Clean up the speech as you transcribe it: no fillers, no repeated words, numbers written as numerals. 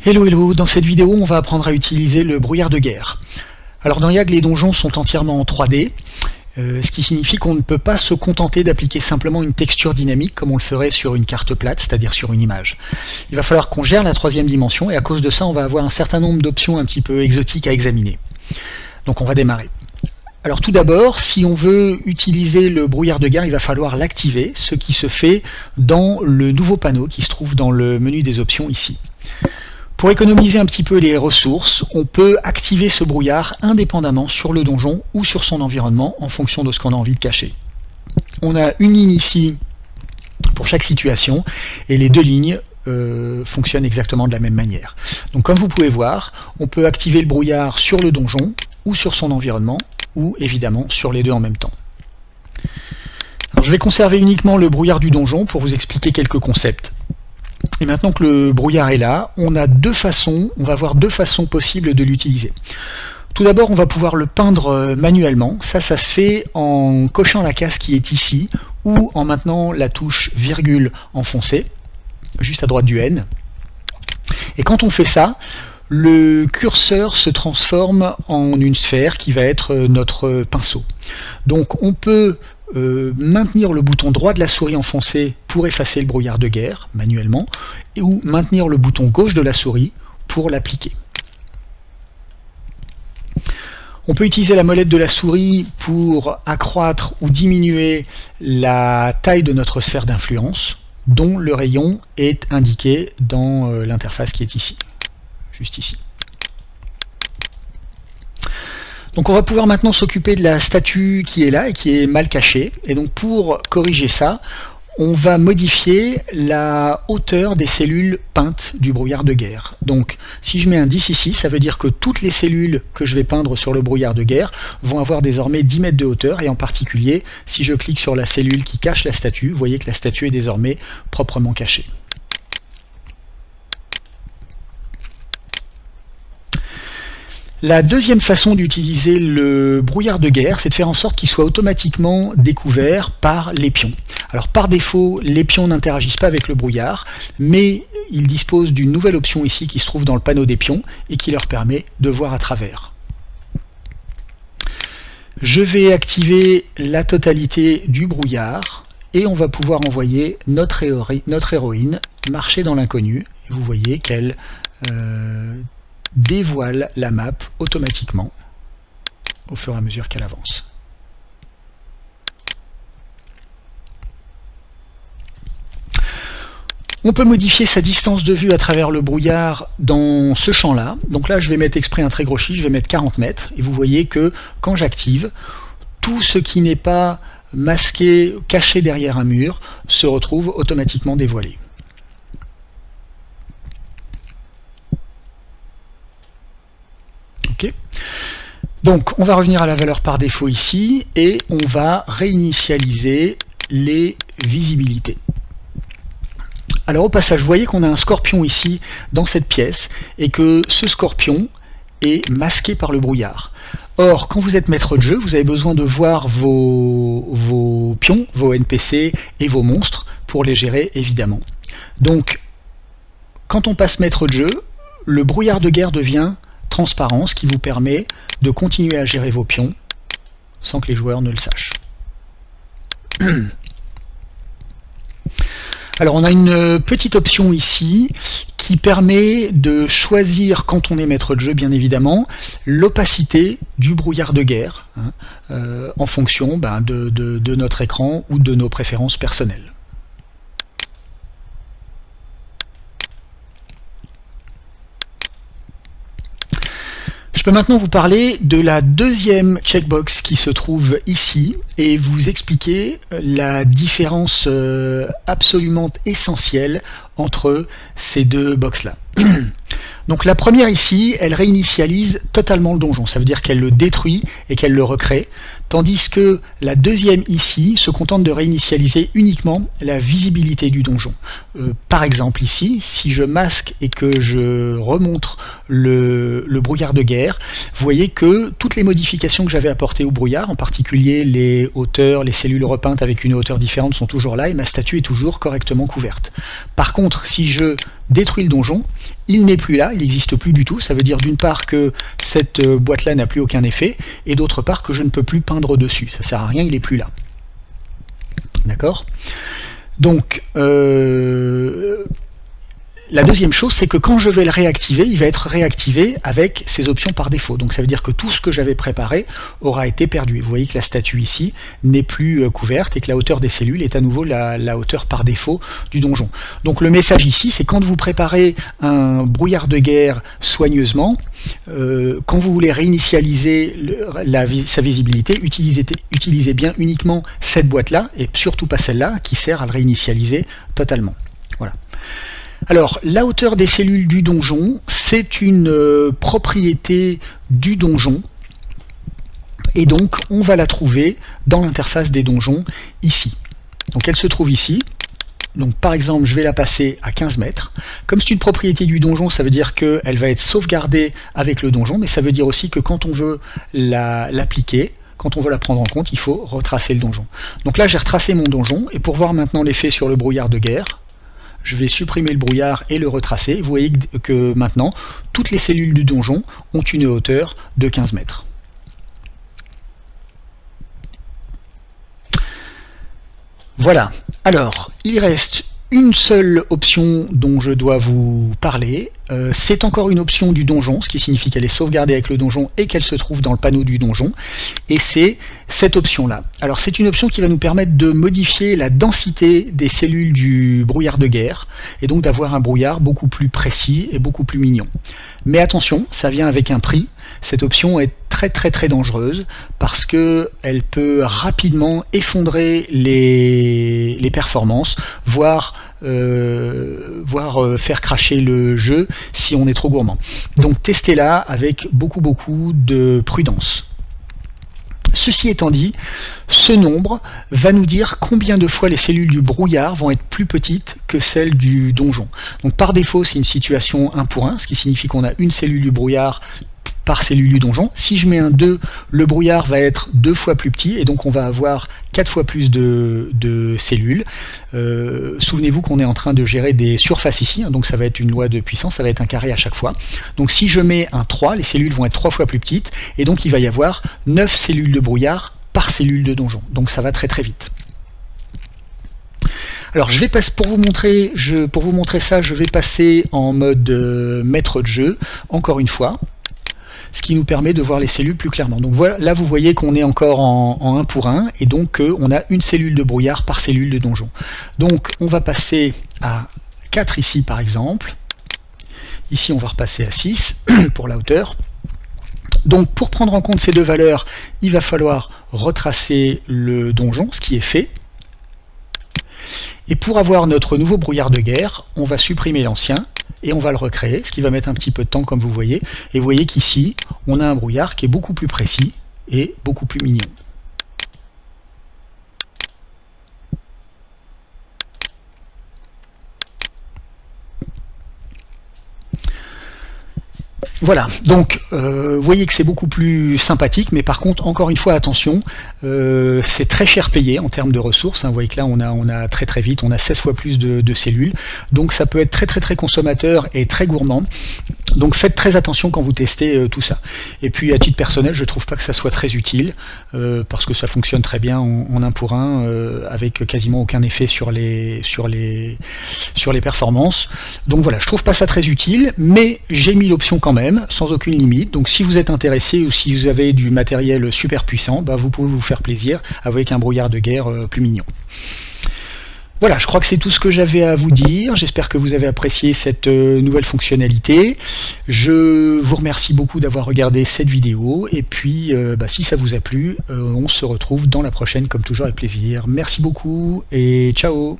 Hello hello, dans cette vidéo on va apprendre à utiliser le brouillard de guerre. Alors dans YAG les donjons sont entièrement en 3D, ce qui signifie qu'on ne peut pas se contenter d'appliquer simplement une texture dynamique comme on le ferait sur une carte plate, c'est-à-dire sur une image. Il va falloir qu'on gère la troisième dimension et à cause de ça on va avoir un certain nombre d'options un petit peu exotiques à examiner. Donc on va démarrer. Alors tout d'abord, si on veut utiliser le brouillard de guerre, il va falloir l'activer, ce qui se fait dans le nouveau panneau qui se trouve dans le menu des options ici. Pour économiser un petit peu les ressources, on peut activer ce brouillard indépendamment sur le donjon ou sur son environnement en fonction de ce qu'on a envie de cacher. On a une ligne ici pour chaque situation et les deux lignes fonctionnent exactement de la même manière. Donc comme vous pouvez voir, on peut activer le brouillard sur le donjon ou sur son environnement ou évidemment sur les deux en même temps. Alors, je vais conserver uniquement le brouillard du donjon pour vous expliquer quelques concepts. Et maintenant que le brouillard est là, on va avoir deux façons possibles de l'utiliser. Tout d'abord, on va pouvoir le peindre manuellement. Ça se fait en cochant la case qui est ici ou en maintenant la touche virgule enfoncée, juste à droite du N. Et quand on fait ça, le curseur se transforme en une sphère qui va être notre pinceau. Donc on peut maintenir le bouton droit de la souris enfoncé pour effacer le brouillard de guerre manuellement, ou maintenir le bouton gauche de la souris pour l'appliquer. On peut utiliser la molette de la souris pour accroître ou diminuer la taille de notre sphère d'influence, dont le rayon est indiqué dans l'interface qui est ici, juste ici. Donc on va pouvoir maintenant s'occuper de la statue qui est là et qui est mal cachée. Et donc pour corriger ça, on va modifier la hauteur des cellules peintes du brouillard de guerre. Donc si je mets un 10 ici, ça veut dire que toutes les cellules que je vais peindre sur le brouillard de guerre vont avoir désormais 10 mètres de hauteur. Et en particulier, si je clique sur la cellule qui cache la statue, vous voyez que la statue est désormais proprement cachée. La deuxième façon d'utiliser le brouillard de guerre, c'est de faire en sorte qu'il soit automatiquement découvert par les pions. Alors par défaut, les pions n'interagissent pas avec le brouillard, mais ils disposent d'une nouvelle option ici qui se trouve dans le panneau des pions et qui leur permet de voir à travers. Je vais activer la totalité du brouillard et on va pouvoir envoyer notre héroïne marcher dans l'inconnu. Vous voyez qu'elle dévoile la map automatiquement au fur et à mesure qu'elle avance. On peut modifier sa distance de vue à travers le brouillard dans ce champ-là. Donc là, je vais mettre exprès un très gros chiffre, je vais mettre 40 mètres. Et vous voyez que quand j'active, tout ce qui n'est pas masqué, caché derrière un mur, se retrouve automatiquement dévoilé. Okay. Donc on va revenir à la valeur par défaut ici et on va réinitialiser les visibilités. Alors au passage, vous voyez qu'on a un scorpion ici dans cette pièce et que ce scorpion est masqué par le brouillard. Or, quand vous êtes maître de jeu, vous avez besoin de voir vos pions, vos NPC et vos monstres pour les gérer évidemment. Donc quand on passe maître de jeu, le brouillard de guerre devient transparent, ce qui vous permet de continuer à gérer vos pions sans que les joueurs ne le sachent. Alors on a une petite option ici qui permet de choisir, quand on est maître de jeu bien évidemment, l'opacité du brouillard de guerre en fonction de notre écran ou de nos préférences personnelles. Je peux maintenant vous parler de la deuxième checkbox qui se trouve ici et vous expliquer la différence absolument essentielle entre ces deux boxes-là. Donc la première ici, elle réinitialise totalement le donjon, ça veut dire qu'elle le détruit et qu'elle le recrée, Tandis que la deuxième ici se contente de réinitialiser uniquement la visibilité du donjon. Par exemple ici, si je masque et que je remontre le brouillard de guerre, vous voyez que toutes les modifications que j'avais apportées au brouillard, en particulier les hauteurs, les cellules repeintes avec une hauteur différente sont toujours là et ma statue est toujours correctement couverte. Par contre, si je détruis le donjon, il n'est plus là, il n'existe plus du tout. Ça veut dire d'une part que cette boîte-là n'a plus aucun effet, et d'autre part que je ne peux plus peindre dessus. Ça sert à rien, il n'est plus là. D'accord ? Donc, la deuxième chose, c'est que quand je vais le réactiver, il va être réactivé avec ses options par défaut. Donc ça veut dire que tout ce que j'avais préparé aura été perdu. Vous voyez que la statue ici n'est plus couverte et que la hauteur des cellules est à nouveau la hauteur par défaut du donjon. Donc le message ici, c'est quand vous préparez un brouillard de guerre soigneusement, quand vous voulez réinitialiser sa visibilité, utilisez bien uniquement cette boîte-là et surtout pas celle-là qui sert à le réinitialiser totalement. Voilà. Alors, la hauteur des cellules du donjon, c'est une propriété du donjon, et donc on va la trouver dans l'interface des donjons ici. Donc elle se trouve ici. Donc par exemple, je vais la passer à 15 mètres. Comme c'est une propriété du donjon, ça veut dire qu'elle va être sauvegardée avec le donjon, mais ça veut dire aussi que quand on veut l'appliquer, quand on veut la prendre en compte, il faut retracer le donjon. Donc là, j'ai retracé mon donjon, et pour voir maintenant l'effet sur le brouillard de guerre, je vais supprimer le brouillard et le retracer. Vous voyez que maintenant, toutes les cellules du donjon ont une hauteur de 15 mètres. Voilà. Alors, il reste une seule option dont je dois vous parler. C'est encore une option du donjon, ce qui signifie qu'elle est sauvegardée avec le donjon et qu'elle se trouve dans le panneau du donjon. Et c'est cette option-là. Alors c'est une option qui va nous permettre de modifier la densité des cellules du brouillard de guerre, et donc d'avoir un brouillard beaucoup plus précis et beaucoup plus mignon. Mais attention, ça vient avec un prix. Cette option est très dangereuse parce qu'elle peut rapidement effondrer les performances, voire faire cracher le jeu si on est trop gourmand. Donc testez-la avec beaucoup de prudence. Ceci étant dit, ce nombre va nous dire combien de fois les cellules du brouillard vont être plus petites que celles du donjon. Donc par défaut, c'est une situation 1 pour 1, ce qui signifie qu'on a une cellule du brouillard par cellule du donjon. Si je mets un 2, le brouillard va être 2 fois plus petit, et donc on va avoir 4 fois plus de cellules. Souvenez-vous qu'on est en train de gérer des surfaces ici, hein, donc ça va être une loi de puissance, ça va être un carré à chaque fois. Donc si je mets un 3, les cellules vont être 3 fois plus petites, et donc il va y avoir 9 cellules de brouillard par cellule de donjon. Donc ça va très vite. Alors je vais passer, pour vous montrer ça, je vais passer en mode maître de jeu, encore une fois, ce qui nous permet de voir les cellules plus clairement. Donc voilà, là vous voyez qu'on est encore en 1 pour 1, et donc on a une cellule de brouillard par cellule de donjon. Donc on va passer à 4 ici par exemple. Ici on va repasser à 6 pour la hauteur. Donc pour prendre en compte ces deux valeurs, il va falloir retracer le donjon, ce qui est fait. Et pour avoir notre nouveau brouillard de guerre, on va supprimer l'ancien et on va le recréer, ce qui va mettre un petit peu de temps comme vous voyez. Et vous voyez qu'ici, on a un brouillard qui est beaucoup plus précis et beaucoup plus mignon. Voilà, donc vous voyez que c'est beaucoup plus sympathique, mais par contre, encore une fois, attention, c'est très cher payé en termes de ressources, hein. Vous voyez que là, on a très vite, on a 16 fois plus de cellules, donc ça peut être très consommateur et très gourmand. Donc faites très attention quand vous testez tout ça. Et puis à titre personnel, je trouve pas que ça soit très utile, parce que ça fonctionne très bien en 1 pour 1, avec quasiment aucun effet sur les performances. Donc voilà, je trouve pas ça très utile, mais j'ai mis l'option quand même, sans aucune limite. Donc si vous êtes intéressé ou si vous avez du matériel super puissant, bah, vous pouvez vous faire plaisir avec un brouillard de guerre plus mignon. Voilà, je crois que c'est tout ce que j'avais à vous dire. J'espère que vous avez apprécié cette nouvelle fonctionnalité. Je vous remercie beaucoup d'avoir regardé cette vidéo. Et puis, si ça vous a plu, on se retrouve dans la prochaine, comme toujours, avec plaisir. Merci beaucoup et ciao!